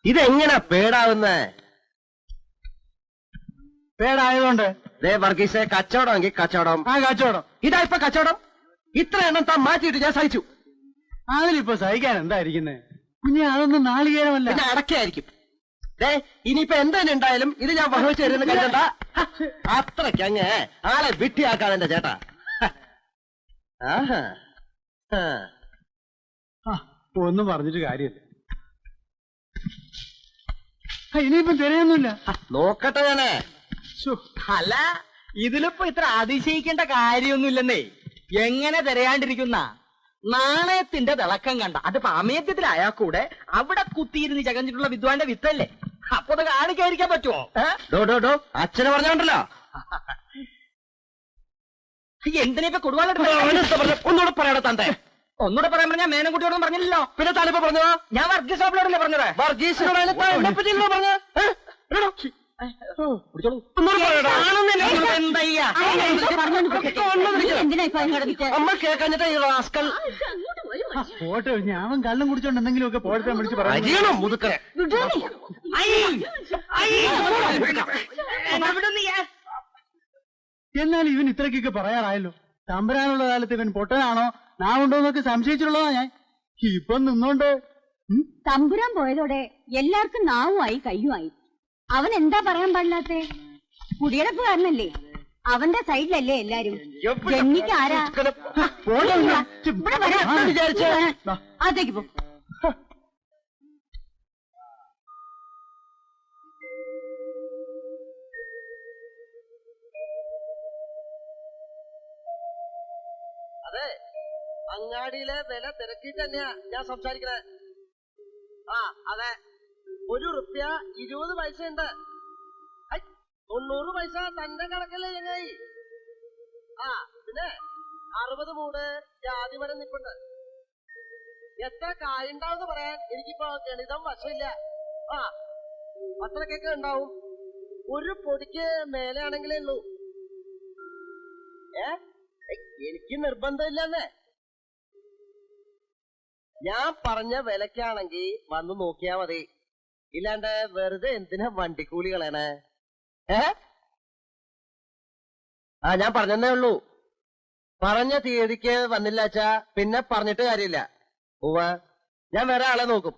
ഇതെങ്ങനാ പേടാവുന്നേ? പേടായതുകൊണ്ട് വർഗീസെ, കച്ചവടമെങ്കിൽ കച്ചവടം. കച്ചവടം. ഇതാ ഇപ്പൊ കച്ചവടം. ഇത്ര എണ്ണം താൻ മാറ്റിയിട്ട് ഞാൻ സഹിച്ചു. അതിലിപ്പോ സഹിക്കാൻ എന്തായിരിക്കുന്നേ കുഞ്ഞെ? അതൊന്നും നാളികേരമല്ല, പിന്നെ അടക്കായിരിക്കും. ഇനിയിപ്പോ എന്തെങ്കിലും ഉണ്ടായാലും ഇത് ഞാൻ വഹിച്ചു തരുന്ന കരുതണ്ട. അത്രയ്ക്കങ്ങ് ആളെ വിട്ടിയാക്കാൻ എന്റെ ചേട്ടാ. ആഹാ, ഒന്നും പറഞ്ഞിട്ട് കാര്യമില്ല. ഇനിയിപ്പം തിരയൊന്നുമില്ല. നോക്കട്ടെ ഞാനേ. അല്ല, ഇതിലിപ്പോ ഇത്ര അതിശയിക്കേണ്ട കാര്യമൊന്നുമില്ലെന്നേ. എങ്ങനെ തിരയാണ്ടിരിക്കുന്ന നാണയത്തിന്റെ തിളക്കം കണ്ട അതിപ്പോ അമേദ്യത്തിലായാൽ കൂടെ അവിടെ കുത്തിയിരുന്ന് ചകഞ്ഞിട്ടുള്ള വിദ്വാന്റെ വിത്തല്ലേ? അപ്പൊ അത് കാണിക്കാതിരിക്കാൻ പറ്റുമോ? അച്ഛനെ പറഞ്ഞോണ്ടല്ലോ. എന്തിനാ കൊടുവാള ഒന്നുകൂടെ പറയണ തന്റെ. ഒന്നുകൂടെ പറയാൻ പറഞ്ഞാൽ മേനൻകുട്ടിയോടും പറഞ്ഞില്ലല്ലോ. പിന്നെ താനിപ്പോ പറഞ്ഞോ? ഞാൻ വർഗീസ് സാബിനോടല്ലേ പറഞ്ഞത്? വർഗീസിനോട് പറഞ്ഞ അമ്മ കേക്കഞ്ഞിട്ട് ഈ റാസ്കൽ പോട്ടെ. ഞാൻ കള്ളം കുടിച്ചോണ്ട് എന്തെങ്കിലും ഒക്കെ പോഴത്തെ വിളിച്ച് പറയണം. മുതുക്കരെ എന്നാലും ഇവൻ ഇത്രക്കൊക്കെ പറയാറായല്ലോ. തമ്പരാനുള്ള കാലത്ത് ഇവൻ പൊട്ടനാണോ നാവുണ്ടോന്നൊക്കെ സംശയിച്ചിട്ടുള്ളതാ ഞാൻ. ഇപ്പൊ നിന്നോണ്ട് തമ്പുരാൻ പോയതോടെ എല്ലാവർക്കും നാവുമായി കയ്യുമായി. അവൻ എന്താ പറയാൻ പാടില്ലാത്തേ? കുടിയടപ്പുകാരനല്ലേ, അവന്റെ സൈഡിലല്ലേ എല്ലാരും. ജന്മിക്ക് ആരാ? അതേക്ക് പോ. അതെ, അങ്ങാടിയിലെ വില തിരക്കിട്ട് തന്നെയാ ഞാൻ സംസാരിക്കണേ. അതെ, 1 റുപ്യ 20 പൈസ ഉണ്ട്. 90 പൈസ തന്റെ കണക്കല്ലേ ചങ്ങായി. പിന്നെ 60 മൂട് ജാതിമരം നിപ്പുണ്ട്. എത്ര കായുണ്ടാവുന്ന് പറയാൻ എനിക്കിപ്പോ ഗണിതം വശമില്ല. അത്രക്കൊക്കെ ഉണ്ടാവും. ഒരു പൊടിക്ക് മേലെ ആണെങ്കിലേ ഉള്ളൂ. എനിക്ക് നിർബന്ധമില്ലെന്നേ. ഞാൻ പറഞ്ഞ വിലക്കാണെങ്കി വന്ന് നോക്കിയാ മതി. ഇല്ലാണ്ട് വെറുതെ എന്തിനാ വണ്ടിക്കൂലി കളയണേ? ഞാൻ പറഞ്ഞതേ ഉള്ളൂ. പറഞ്ഞ തീയതിക്ക് വന്നില്ലാച്ചാ പിന്നെ പറഞ്ഞിട്ട് കാര്യമില്ല. ഞാൻ വേറെ ആളെ നോക്കും.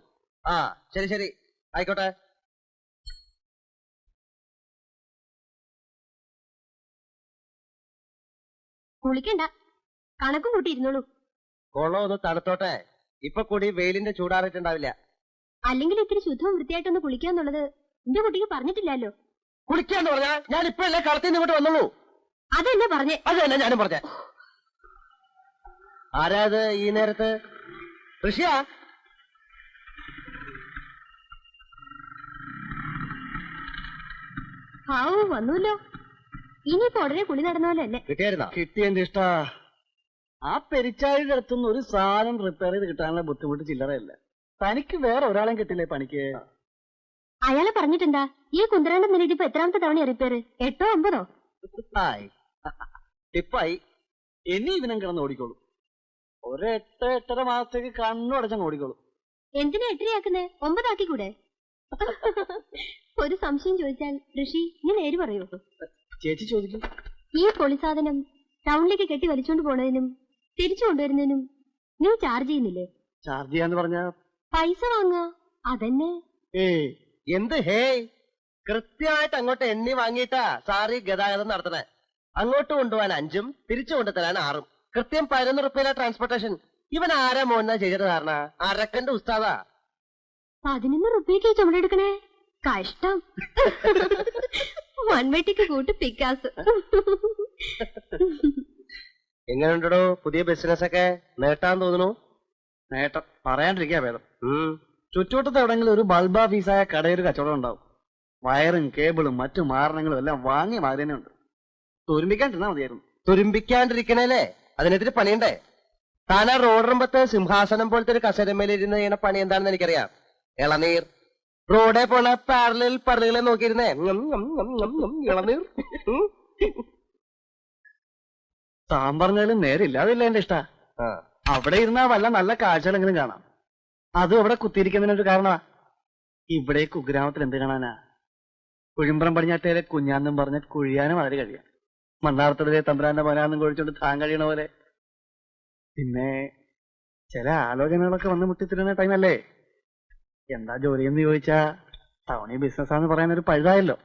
ശരി ശരി, ആയിക്കോട്ടെ. കുളിക്കണ്ട, കണക്കും കൂട്ടിയിരുന്നോളൂ. കൊള്ളം ഒന്ന് തണുത്തോട്ടെ. ഇപ്പൊ കൂടി വെയിലിന്റെ ചൂടാറിയിട്ടുണ്ടാവില്ല. അല്ലെങ്കിൽ ഇത്തിരി ശുദ്ധവും വൃത്തിയായിട്ടൊന്ന് കുളിക്കാന്നുള്ളത് എന്റെ കുട്ടിക്ക് പറഞ്ഞിട്ടില്ലല്ലോ. കുളിക്കാന്ന് പറഞ്ഞാ ഞാൻ ഇപ്പഴല്ലേ കളത്തിൽ ഇങ്ങോട്ട് വന്നുള്ളൂ. അതെന്നെ പറഞ്ഞേ. അത് തന്നെ ഞാനും പറഞ്ഞ. ആരാത് ഈ നേരത്ത്? ഋഷിയാ? വന്നൂല്ലോ. ഇനിയിപ്പോ ഉടനെ കുളി നടന്നോലല്ലേ? കിട്ടിയായിരുന്നോ? കിട്ടിയെന്റെ ഇഷ്ടാ. ആ പെരിച്ചാഴിയുടെ അടുത്തുനിന്ന് ഒരു സാധനം റിപ്പയർ ചെയ്ത് കിട്ടാനുള്ള ബുദ്ധിമുട്ട് ചില്ലറയല്ല. തനിക്ക് വേറെ ഒരാളെയും കിട്ടില്ലേ പണിക്ക്? അയാളെ പറഞ്ഞിട്ടെന്താ? ഈ കുന്തരാണ്ട് നിലയിട്ട് ഇപ്പൊ എത്രാമത്തെ തവണ റിപ്പയർ? 8ഓ 9ഓ? ടിപ്പായി. ഇനി ഇവനും കിടന്ന് ഓടിക്കോളൂ. 8-8.5 മാസത്തേക്ക് കണ്ണു അടച്ചങ്ങ് ഓടിക്കോളൂ. എന്തിനാ 8 9 ആക്കിക്കൂടെ? ഒരു സംശയം ചോദിച്ചാൽ ഋഷി നീ നേര് പറയൂ. ചേച്ചി ചോദിക്കൂ. ഈ പൊളി സാധനം ടൗണിലേക്ക് കെട്ടി വലിച്ചോണ്ട് പോണതിനും തിരിച്ചു കൊണ്ടുവരുന്നതിനും നീ ചാർജ് ചെയ്യുന്നില്ലേ? ചാർജ് ചെയ്യാന്ന് പറഞ്ഞ പൈസ വാങ്ങുക, അതന്നെ. എന്ത് ഹേ? കൃത്യമായിട്ട് അങ്ങോട്ട് എണ്ണി വാങ്ങിയിട്ടാ സാറി ഗതാഗതം നടത്തണേ. അങ്ങോട്ട് കൊണ്ടുപോകാൻ 5ഉം തിരിച്ചു കൊണ്ടുതരാൻ 6ഉം. കൃത്യം 11 റുപ്യയിലെ ട്രാൻസ്പോർട്ടേഷൻ. ഇവൻ ആരാ മോനാ ചെയ്തത്? ധാരണ അരക്കന്റെ ഉസ്താദാ. 11 റുപ്യക്ക് ചുമടെടുക്കണേ? കഷ്ടം. മൺവെട്ടിക്ക് കൂട്ട് പിക്കാസ്. എങ്ങനെയുണ്ടോ പുതിയ ബിസിനസ് ഒക്കെ? നേട്ടാന്ന് തോന്നുന്നു. നേട്ടം പറയാണ്ടിരിക്കാ ഭേദം. ചുറ്റുവട്ടത്ത് എവിടെങ്കിലും ഒരു ബൾബ് ഓഫീസായ കടയൊരു കച്ചവടം ഉണ്ടാവും. വയറും കേബിളും മറ്റു മാരണങ്ങളും എല്ലാം വാങ്ങിയ മാതിരി തന്നെ ഉണ്ട്. തുരുമ്പിക്കാണ്ടിരുന്നാ മതിയായിരുന്നു. തുരുമ്പിക്കാണ്ടിരിക്കണേലേ അതിനെതിരെ പണിയുണ്ടേ. താനാ റോഡറുമ്പത്ത് സിംഹാസനം പോലത്തെ ഒരു കസേരമേലിരുന്ന് ചെയ്യണ പണി എന്താണെന്ന് എനിക്കറിയാം. ഇളനീർ. റോഡേ പോണ പാരലിൽ പരലുകളെ നോക്കിയിരുന്നേ ഇളനീർ. താൻ പറഞ്ഞാലും നേരില്ല, അതില്ല എന്റെ ഇഷ്ട. അവിടെ ഇരുന്നാ വല്ല നല്ല കാഴ്ചകളെങ്കിലും കാണാം. അതും അവിടെ കുത്തിയിരിക്കുന്നതിനൊരു കാരണമാ. ഇവിടെ കുഗ്രാമത്തിൽ എന്ത് കാണാനാ? കുഴിമ്പ്രം പടിഞ്ഞാട്ടേലെ കുഞ്ഞാന്നും പറഞ്ഞ് കുഴിയാനും അതിൽ കഴിയാം. മണ്ണാർത്തടിലെ തമ്പുരാന്റെ മനാന്നും കൊഴിച്ചോണ്ട് താൻ കഴിയണ പോലെ. പിന്നെ ചില ആലോചനകളൊക്കെ വന്ന് മുട്ടിത്തിരുന്ന ടൈമല്ലേ? എന്താ ജോലിയെന്ന് ചോദിച്ചാ ടൗണിൽ ബിസിനസ്സാന്ന് പറയാനൊരു പഴുതായല്ലോ.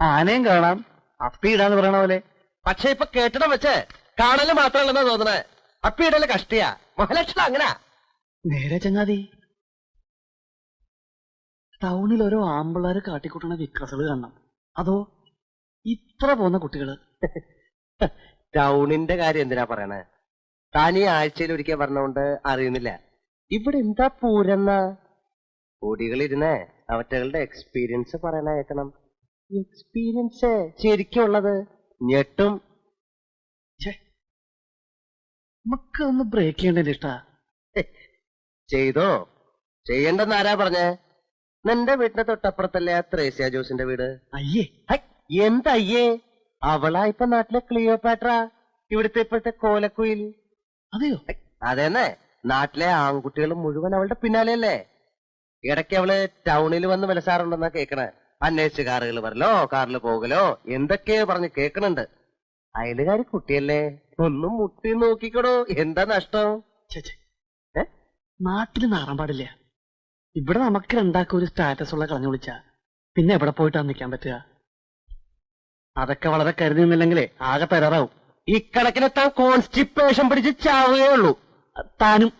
ആനയും കാണാം, അപ്പിയിടാന്ന് പറയണ പോലെ. പക്ഷെ ഇപ്പൊ കേട്ടിടം വെച്ച് കാണല് മാത്രമല്ലെന്നാ തോന്നണേ. അപ്പിയിടല് കഷ്ടിയാ. മഹാലക്ഷ്മി അങ്ങനാ. നേരെ ചങ്ങാതി, ടൗണിൽ ഓരോ ആമ്പിള്ളാര് കാട്ടിക്കൂട്ടണ വിക്രസുകൾ കാണണം. അതോ ഇത്ര പോകുന്ന കുട്ടികള്? ടൗണിന്റെ കാര്യം എന്തിനാ പറയണേ? താൻ ഈ ആഴ്ചയിൽ ഒരിക്കൽ പറഞ്ഞുകൊണ്ട് അറിയുന്നില്ല. ഇവിടെ എന്താ പൂരെന്ന കൂടികളിരുന്നേ അവറ്റകളുടെ എക്സ്പീരിയൻസ് പറയണ കേൾക്കണം. എക്സ്പീരിയൻസ് ശരിക്കും ഉള്ളത് ഞെട്ടും. നമുക്ക് ഒന്ന് ബ്രേക്ക് ചെയ്യേണ്ടതിന്റെ ഇഷ്ടാ. ചെയ്തോ? ചെയ്യണ്ടെന്ന് ആരാ പറഞ്ഞേ? നിന്റെ വീട്ടിന്റെ തൊട്ടപ്പുറത്തല്ലേ ആ ത്രേസ്യ ജോസിന്റെ വീട്? അയ്യേ, എന്തയ്യേ? അവളാ ഇപ്പൊ നാട്ടിലെ ക്ലിയോപാട്ര, ഇവിടുത്തെ ഇപ്പോഴത്തെ കോലക്കുയിൽ. അതെയോ? അതേന്നെ, നാട്ടിലെ ആൺകുട്ടികൾ മുഴുവൻ അവളുടെ പിന്നാലെയല്ലേ. ഇടയ്ക്ക് അവള് ടൗണിൽ വന്ന് വിലസാറുണ്ടെന്നാ കേക്കണേ. അന്വേഷിച്ച് കാറുകൾ വരലോ, കാറിൽ പോകലോ, എന്തൊക്കെയോ പറഞ്ഞ് കേക്കണുണ്ട്. അയലുകാരി കുട്ടിയല്ലേ, ഒന്നും മുട്ടി നോക്കിക്കടോ. എന്താ നഷ്ടം? നാട്ടില് നാറാൻ പാടില്ല. ഇവിടെ നമുക്ക് രണ്ടാക്കും ഒരു സ്റ്റാറ്റസ് ഉള്ള കളഞ്ഞു വിളിച്ചാ പിന്നെ എവിടെ പോയിട്ടാ നിൽക്കാൻ പറ്റുക? അതൊക്കെ വളരെ കരുതി നിന്നില്ലെങ്കിലേ ആകെ തരാറാവും. ഇക്കണക്കിന് താൻ കോൺസ്റ്റിപ്പേഷൻ പിടിച്ച് ചാവുകയേ ഉള്ളൂ. താനും.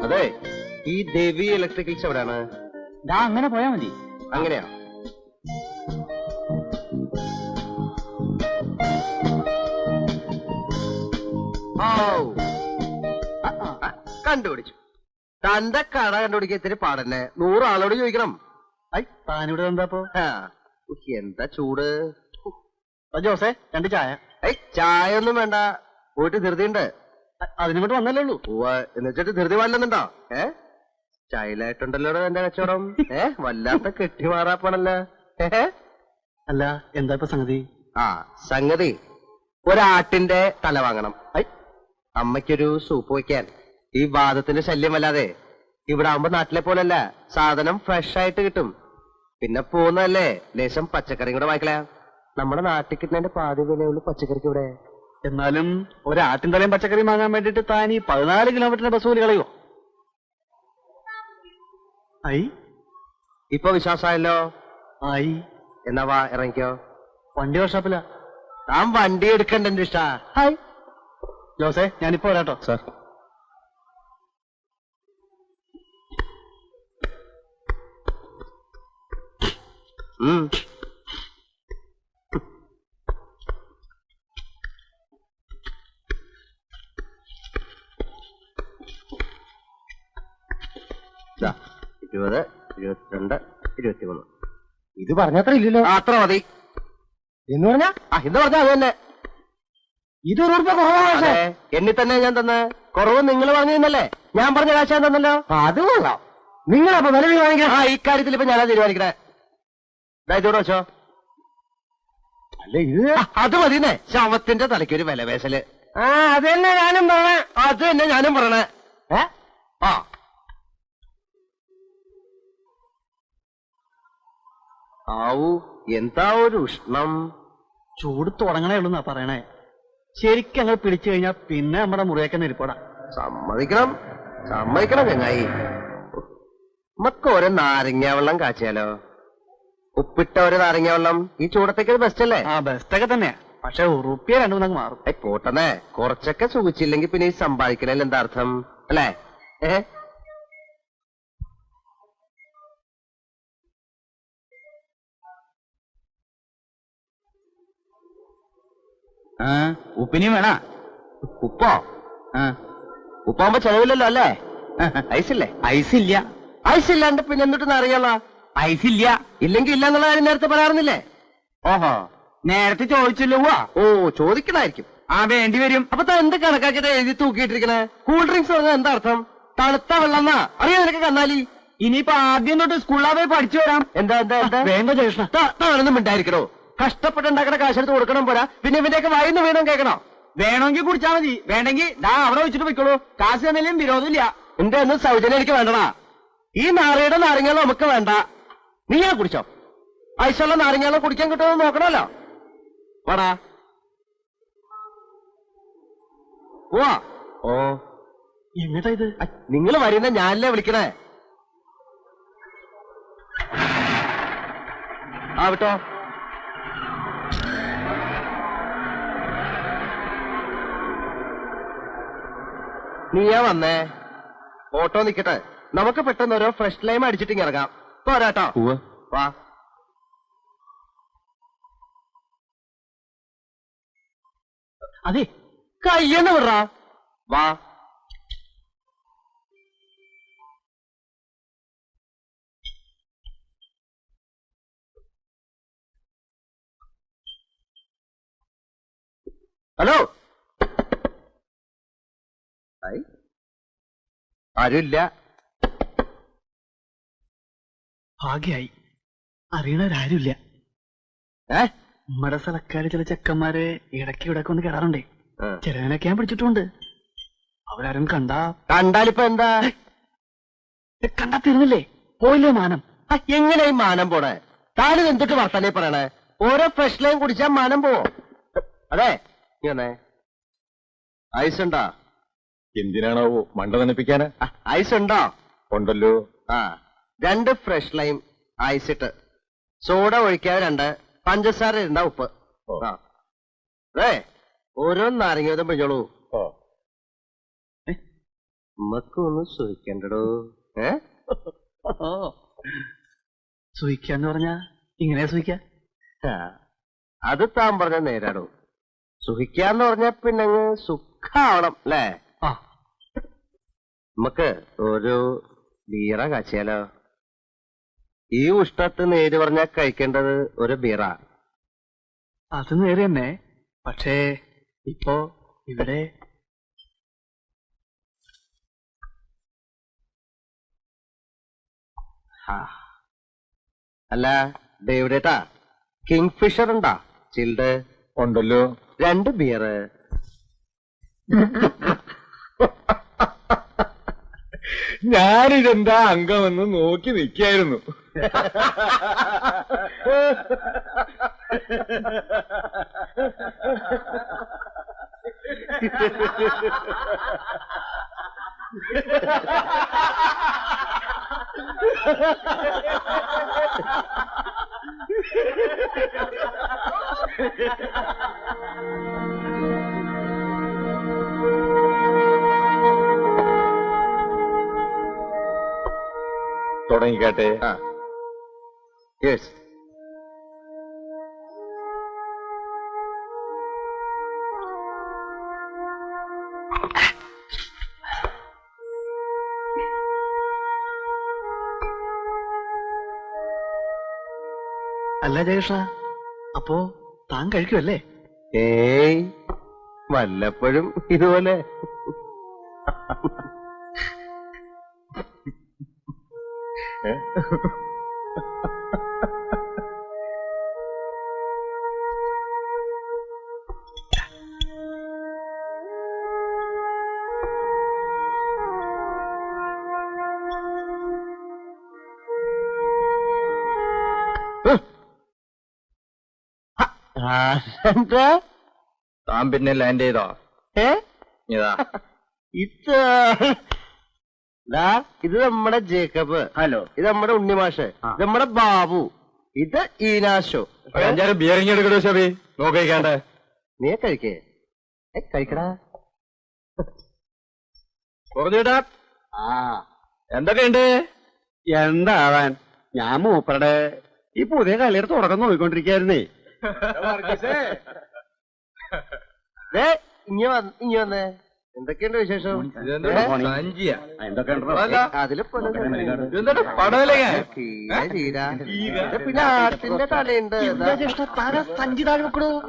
അതെ, ഈ ദേവി ഇലക്ട്രിക്കൽസ് എവിടെയാണ്? അങ്ങനെ പോയാ മതി. അങ്ങനെയാ? കണ്ടുപിടിച്ചു. തന്റെ കട കണ്ടുപിടിക്കാൻ ഇത്തിരി പാടന്നെ. 100 ആളോട് ചോദിക്കണം. താനിവിടെ എന്താപ്പോ? എന്താ ചൂട്? ജോസേ, 2 ചായ. ചായ ഒന്നും വേണ്ട, പോയിട്ട് ധൃതിയുണ്ട്. അതിനിങ്ങോട്ട് വന്നല്ലേ ഉള്ളൂ. എന്നുവെച്ചിട്ട് ധൃതി വല്ലെന്നുണ്ടോ? സ്റ്റൈലായിട്ടുണ്ടല്ലോ എന്റെ കച്ചവടം. വല്ലാത്ത കെട്ടിമാറാപ്പണല്ലോ. അല്ല, എന്താ ഇപ്പൊ സംഗതി? സംഗതി ഒരാട്ടിന്റെ തല വാങ്ങണം. അമ്മയ്ക്കൊരു സൂപ്പ് വയ്ക്കാൻ. ഈ വാദത്തിന്റെ ശല്യം വല്ലാതെ. ഇവിടെ ആവുമ്പോ നാട്ടിലെ പോലല്ല, സാധനം ഫ്രഷ് ആയിട്ട് കിട്ടും. പിന്നെ പോകുന്നതല്ലേ, ലേശം പച്ചക്കറി കൂടെ വാങ്ങിക്കളയാ. നമ്മുടെ നാട്ടിൽ കിട്ടുന്നതിന്റെ പാതി വിലയുള്ള പച്ചക്കറിക്ക് ഇവിടെ. എന്നാലും ഒരാട്ടിൻ തലയും പച്ചക്കറി വാങ്ങാൻ വേണ്ടിട്ട് താൻ ഈ 14 കിലോമീറ്ററിന്റെ ബസ് കൂലി കളയോ? ഇപ്പൊ വിശ്വാസമായല്ലോ. എന്നാ വാ, ഇറങ്ങിക്കോ. വണ്ടി വർഷാപ്പില്ല. താൻ വണ്ടി എടുക്കണ്ട എന്റെ ഇഷ്ടാ. ജോസേ, ഞാനിപ്പോ വരാട്ടോ. സാർ, ദാ, 20, 22, 23. ഇത് പറഞ്ഞത്ര ഇല്ലല്ലോ. അത്ര മതി. എന്ന് പറഞ്ഞാ എന്ന് പറഞ്ഞാ അത് തന്നെ. ഇത് 100 രൂപ കുറവാണ്. എന്നെ തന്നെ ഞാൻ തന്നെ. കുറവ് നിങ്ങൾ വാങ്ങിയെന്നല്ലേ? ഞാൻ പറഞ്ഞ കാശ് ഞാൻ തന്നല്ലോ. അത് കൊള്ളാം. നിങ്ങളപ്പോ വില തീരുമാനിക്കണം. ഇക്കാര്യത്തിൽ ഇപ്പൊ ഞാനാ തീരുമാനിക്കണേ. ഇതോടെ വെച്ചോ. അല്ല, ഇത് അത് മതിന്നേ. ശവത്തിന്റെ തലയ്ക്കൊരു വില പേശല്. അത് തന്നെ ഞാനും പറഞ്ഞ. അത് തന്നെ ഞാനും പറയണേ. ആവൂ, എന്താ ഒരു ഉഷ്ണം. ചൂട് തുടങ്ങണേ ഉള്ളൂന്നാ പറയണേ. ശരിക്കും ഞങ്ങൾ പിടിച്ചു കഴിഞ്ഞാൽ പിന്നെ നമ്മുടെ മുറിയൊക്കെ നെരിപ്പടാ. സമ്മതിക്കണം, സമ്മതിക്കണം ചങ്ങായി. നമുക്ക് ഒരു നാരങ്ങ വെള്ളം കാച്ചിയാലോ? ഉപ്പിട്ട ഒരു നാരങ്ങ വെള്ളം ഈ ചൂടത്തേക്ക് ബെസ്റ്റ് അല്ലേ? ബെസ്റ്റൊക്കെ തന്നെയാ. പക്ഷെ ഉറുപ്പിയ 2-3 മാറും. പോട്ടെന്നേ, കുറച്ചൊക്കെ സുഖിച്ചില്ലെങ്കിൽ പിന്നെ ഈ സമ്പാദിക്കണേൽ എന്താ അർത്ഥം അല്ലേ? ഉപ്പിനിയും വേണ ഉപ്പോ ഉപ്പാകുമ്പോ ചെലവില്ലല്ലോ അല്ലേ? ഐസില്ലേ? ഐസില്ല. ഐസില്ലാണ്ട് പിന്നെ എന്നിട്ട് അറിയാലോ. ഐസില്ല. ഇല്ലെങ്കിൽ ഇല്ല എന്നുള്ള കാര്യം നേരത്തെ പറയാറുന്നില്ലേ? ഓഹോ, നേരത്തെ ചോദിച്ചല്ലോ. ഓ, ചോദിക്കണായിരിക്കും. വേണ്ടി വരും. അപ്പൊ താൻ എന്ത് കണക്കാക്കിട്ട് എഴുതി തൂക്കിയിട്ടിരിക്കണേ? കൂൾ ഡ്രിങ്ക്സ് പറഞ്ഞാൽ എന്താ അർത്ഥം? തണുത്ത വെള്ളം അറിയാം നിനക്ക് കന്നാലി. ഇനിയിപ്പോ ആദ്യം തൊട്ട് സ്കൂളിലാ പോയി പഠിച്ചു വരാം. എന്താ എന്താ എന്താ വേണ്ട ജേഷ്ണ, താനൊന്നും മിണ്ടായിരിക്കണോ? കഷ്ടപ്പെട്ടുണ്ടാക്കണ കാശെടുത്ത് കൊടുക്കണം പോരാ, പിന്നെ ഇവന്റെയൊക്കെ വായിന്ന് വീണം കേൾക്കണോ? വേണമെങ്കിൽ കുടിച്ചാ മതി, വേണ്ടെങ്കിൽ അവിടെ വെച്ചിട്ട് പോയിക്കോളൂ. കാശ് തന്നാലും വിരോധമില്ല. എന്റെ ഒന്നും സൗജന്യം എനിക്ക് വേണ്ടടാ. ഈ നാരയുടെ നാരങ്ങ നമുക്ക് വേണ്ട. നീയാ കുടിച്ചോ? ഐസുള്ള നാരങ്ങ കുടിക്കാൻ കിട്ടുമെന്ന് നോക്കണമല്ലോ. വാടാ പോവാ. ഓ, എങ്ങട്ടാ ഇത്? നിങ്ങൾ വരുന്ന ഞാനല്ലേ വിളിക്കണേ. വിട്ടോ. നീയാ വന്നേ? ഓട്ടോ നിക്കട്ടെ, നമുക്ക് പെട്ടെന്ന് ഓരോ ഫ്രഷ് ലൈം അടിച്ചിട്ടിങ് ഇറങ്ങാം. പോരാട്ടോ. വാ. അതെ, കയ്യെന്ന് വിടറാ. വാ. ഹലോ, ആരുമില്ല. ഭാഗ്യായി, അറിയണവരാരുമില്ല. നമ്മുടെ സ്ഥലക്കാര് ചില ചെക്കന്മാരെ ഇടയ്ക്ക് ഇടയ്ക്ക് ഒന്ന് കയറാറുണ്ടേ. ചിലതിനൊക്കെ ഞാൻ പിടിച്ചിട്ടുണ്ട്. അവരാരും കണ്ടാലിപ്പോ എന്താ? കണ്ടാ തീർന്നില്ലേ? പോയില്ലേ മാനം? എങ്ങനെ ഈ മാനം പോണേ? താനും എന്തിട്ട് വർത്താനേ പറയണേ? ഓരോ ഫ്രഷ് ലൈം കുടിച്ചാൽ മാനം പോവോ? അതെ, ഐസ് ഉണ്ടോ? എന്തിനാണാവോ മണ്ട നനപ്പിക്കാന്? ഐസ് ഉണ്ടോ? ഉണ്ടല്ലോ. 2 ഫ്രഷ് ലൈം ഐസ് ഇട്ട്, സോഡ ഒഴിക്കാതെ 2, പഞ്ചസാര ഇടണ്ട, ഉപ്പ്. അതെ, ഓരോ നാരങ്ങ വീതം പിഴിഞ്ഞോളൂ. നമുക്കൊന്ന് സുഖിക്കണ്ടോ? സുഖിക്കാന്ന് പറഞ്ഞാ ഇങ്ങനെ സുഖിക്ക? അത് താൻ പറഞ്ഞ നേരാടോ. സുഖിക്കാന്ന് പറഞ്ഞാ പിന്നെ സുഖാവണം അല്ലേ? നമുക്ക് ഒരു ബീറ കാച്ചിയാലോ? ഈ ഉഷ്ണത്ത് നേര് പറഞ്ഞാ കഴിക്കേണ്ടത് ഒരു ബീറ. അത് നേരെ തന്നെ, പക്ഷേ ഇപ്പോ ഇവിടെ അല്ല ഡേവിഡേട്ടാ, കിങ് ഫിഷർ ഉണ്ടാ? ചിൽഡ് ഉണ്ടല്ലോ. 2 ബിയറ്. ഞാനിതെന്താ അംഗമെന്ന് നോക്കി നിൽക്കായിരുന്നു. തുടങ്ങിക്കാട്ടെ. യെസ്. അല്ല ജയകൃഷ്ണ, അപ്പോ താൻ കഴിക്കുമല്ലേ? ഏയ്, വല്ലപ്പോഴും ഇതുപോലെ. താൻ പിന്നെ ലാൻഡ് ചെയ്തോ? ഇതാ ഇത് നമ്മുടെ ജേക്കബ്. ഹലോ. ഇത് നമ്മുടെ ഉണ്ണിമാഷ്. ഇത് നമ്മുടെ ബാബു. ഇത് ഈനാശോ. 5-6 ബിയറിങ് എടുക്കടോ ശബി. നോക്കിക്കാണ്ടേ. നീ കഴിക്കേ? കഴിക്കടാ. കുറഞ്ഞിട്ടാ. എന്തൊക്കെയുണ്ട്? എന്താവാൻ, ഞാൻ മൂപ്പരുടെ ഈ പുതിയ കളിയുടെ തുടക്കം നോക്കിക്കൊണ്ടിരിക്കായിരുന്നേ. ഇഞ്ഞി വന്നേ എന്തൊക്കെയുണ്ട് വിശേഷം? സഞ്ചിയാ അതില് പടവലങ്ങ പിന്നെ ആട്ടിന്റെ തലയുണ്ട്.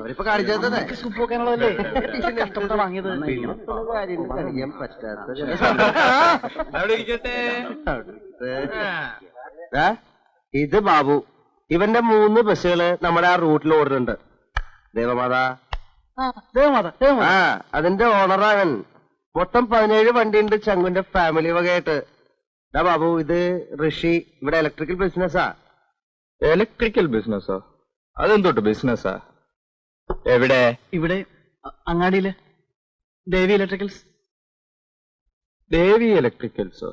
അവരിപ്പോ കാണിച്ചത് കഴിയാൻ പറ്റാത്ത അവിടെ ഇരിക്കട്ടെ. ഇത് ബാബു. ഇവന്റെ 3 ബസ്സുകള് നമ്മുടെ ആ റൂട്ടിൽ ഓടുന്നുണ്ട്. ദേവമാതാ ആ അതിന്റെ ഓണറാവൻ. മൊത്തം 17 വണ്ടിയുണ്ട് ചങ്കുന്റെ ഫാമിലി വകയായിട്ട്. ബാബു ഇത് ഋഷി. ഇവിടെ ഇലക്ട്രിക്കൽ ബിസിനസ്സാ. ഇലക്ട്രിക്കൽ ബിസിനസ്സോ? അതെന്തോട്ട് ബിസിനസ്സാ? എവിടെ? ഇവിടെ അങ്ങാടിയില് ദേവി ഇലക്ട്രിക്കൽസ്. ദേവി ഇലക്ട്രിക്കൽസോ?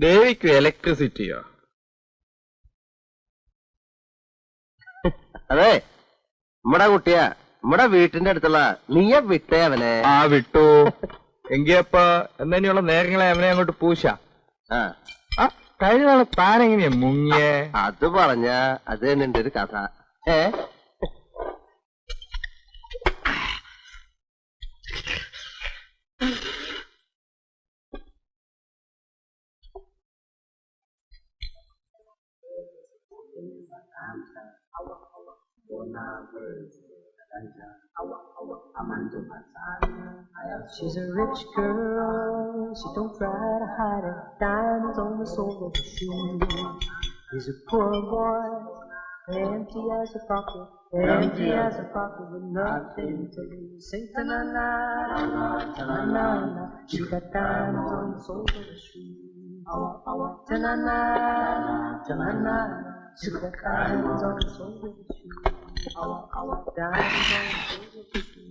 ദേവിക്ക് ഇലക്ട്രിസിറ്റിയോ? അതെ നമ്മടെ കുട്ടിയാ. നമ്മടെ വീട്ടിന്റെ അടുത്തുള്ള. നീയെ വിട്ടേ അവനെ. ആ വിട്ടു. എങ്കിയപ്പ എന്നതിനുള്ള നേരങ്ങളെ അവനെ അങ്ങോട്ട് പൂശ. കഴിഞ്ഞ നാളെ താനെങ്ങനെയാ മുങ്ങിയേ? അത് പറഞ്ഞ അത് തന്നെ എന്റെ ഒരു കഥ. She's a rich girl, she don't try to hide it. Diamonds on the sole of her shoe. He's a poor boy, empty as a pocket, empty as a pocket with nothing to lose. Sing ta-na-na, ta-na-na, she got diamonds on the sole of her shoe. Ta-na-na, ta-na-na, she got diamonds on the sole of her shoe. Diamonds on the sole of her shoe.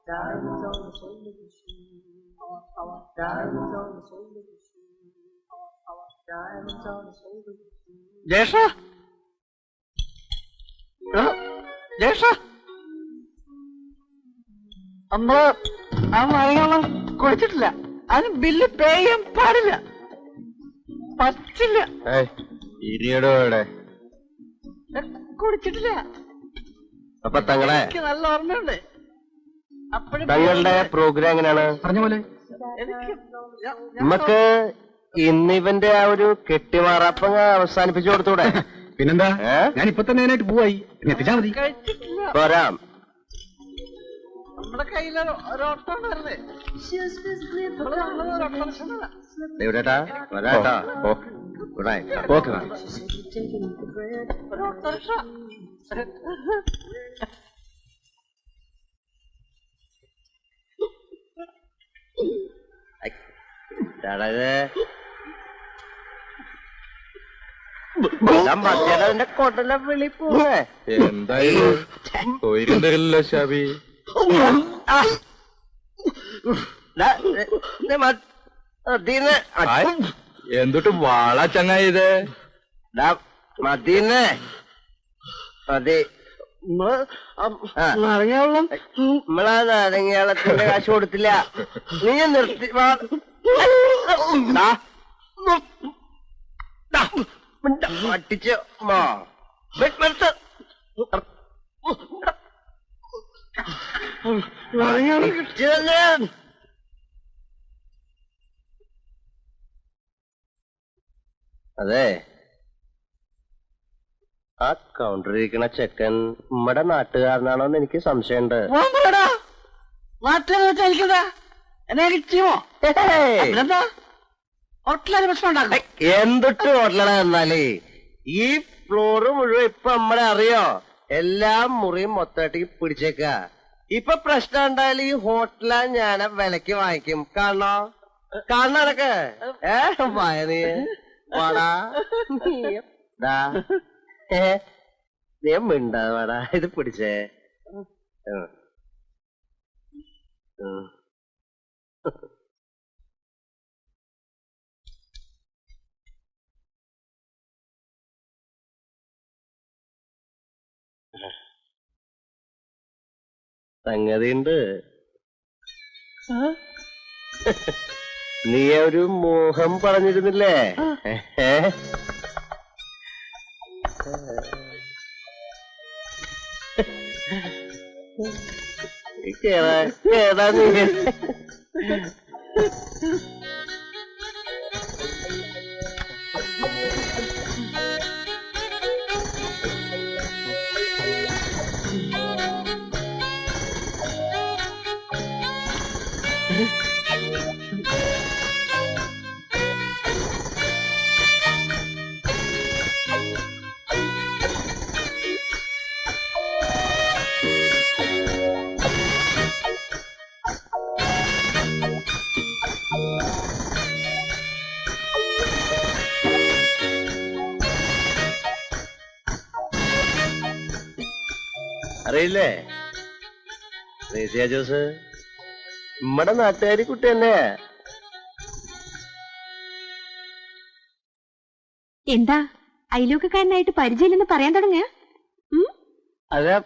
Diamonds on the sole of the shoe. Diamonds on the sole of the shoe. Diamonds on the sole of the shoe. Jesha Jesha നമ്മള് ആ മരങ്ങളും കുടിച്ചിട്ടില്ല. അതിന് bill pay ചെയ്യാൻ പാടില്ല. പറ്റില്ല. ഇരിയടോ ഇവിടെ. കുടിച്ചിട്ടില്ല. അപ്പൊ തങ്ങളെ എനിക്ക് നല്ല ഓർമ്മയുണ്ട്. തങ്ങളുടെ പ്രോഗ്രാം എങ്ങനെയാണ്? പറഞ്ഞ പോലെ എനിക്ക് നമുക്ക് ഇന്നിവന്റെ ആ ഒരു കെട്ടിമാറാപ്പ അവസാനിപ്പിച്ചു കൊടുത്തൂടെ? പിന്നെന്താ? ഞാൻ ഇപ്പൊ തന്നെ അതിനായിട്ട് പോവായി. എത്തിച്ചാ മതി. കഴിച്ചിട്ടില്ല. പോരാം. നമ്മുടെ കയ്യിൽ ഒരു ഓട്ടോ ഉണ്ടായിരുന്നേ. എവിടെട്ടാ വരാട്ടാ. ഓക്കെ ഒരു ഓട്ടോറിക്ഷ. മറ്റേതിന്റെ കൊടല വിളി പോവേ. എന്തായാലും തൊയിരം തരില്ലല്ലോ ഷാബി. എന്തൊട്ട് വാള ചങ്ങായി ഇത്. മതിന്നേ മതി. നാരങ്ങാവെള്ളം നമ്മളാ നാരങ്ങാളത്തിന്റെ കാശ് കൊടുത്തില്ല. നീ നിർത്തി പട്ടിച്ച് അതെ ആ കൗണ്ടറിയിരിക്കണ ചെക്കൻ നമ്മുടെ നാട്ടുകാരനാണോന്ന് എനിക്ക് സംശയമുണ്ട്. നാട്ടിലെന്ന് വെച്ചാൽ എനിക്കെന്താ എന്നെ ചെയ്യുമോ? എന്താ ഹോട്ടലിൽ പ്രശ്നം ഉണ്ടാക്കും. എന്തൊട്ട് ഹോട്ടലാണ് എന്നാലേ ഈ ഫ്ലോറ് മുഴുവൻ ഇപ്പൊ നമ്മളെ അറിയോ? എല്ലാ മുറിയും മൊത്തമായിട്ട് പിടിച്ചേക്ക. ഇപ്പൊ പ്രശ്നം ഉണ്ടായാലും ഈ ഹോട്ടലാ ഞാൻ വിലക്ക് വാങ്ങിക്കും. കാണണോ? കാണണൊക്കെ നീ വാടാ. നീ മിണ്ടാ വാടാ. ഇത് പിടിച്ചേ. സംഗതിയുണ്ട്. നീ ഒരു മോഹം പറഞ്ഞിരുന്നില്ലേ? ഏതാ നീ? അറിയില്ലേ റേസിയ ജോസ് നമ്മടെ നാട്ടുകാരി കുട്ടി തന്നെ. എന്താ അയലോക്കക്കാരനായിട്ട് പരിചയമില്ലെന്ന് പറയാൻ തുടങ്ങിയ? അതെ,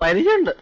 പരിചയമുണ്ട്.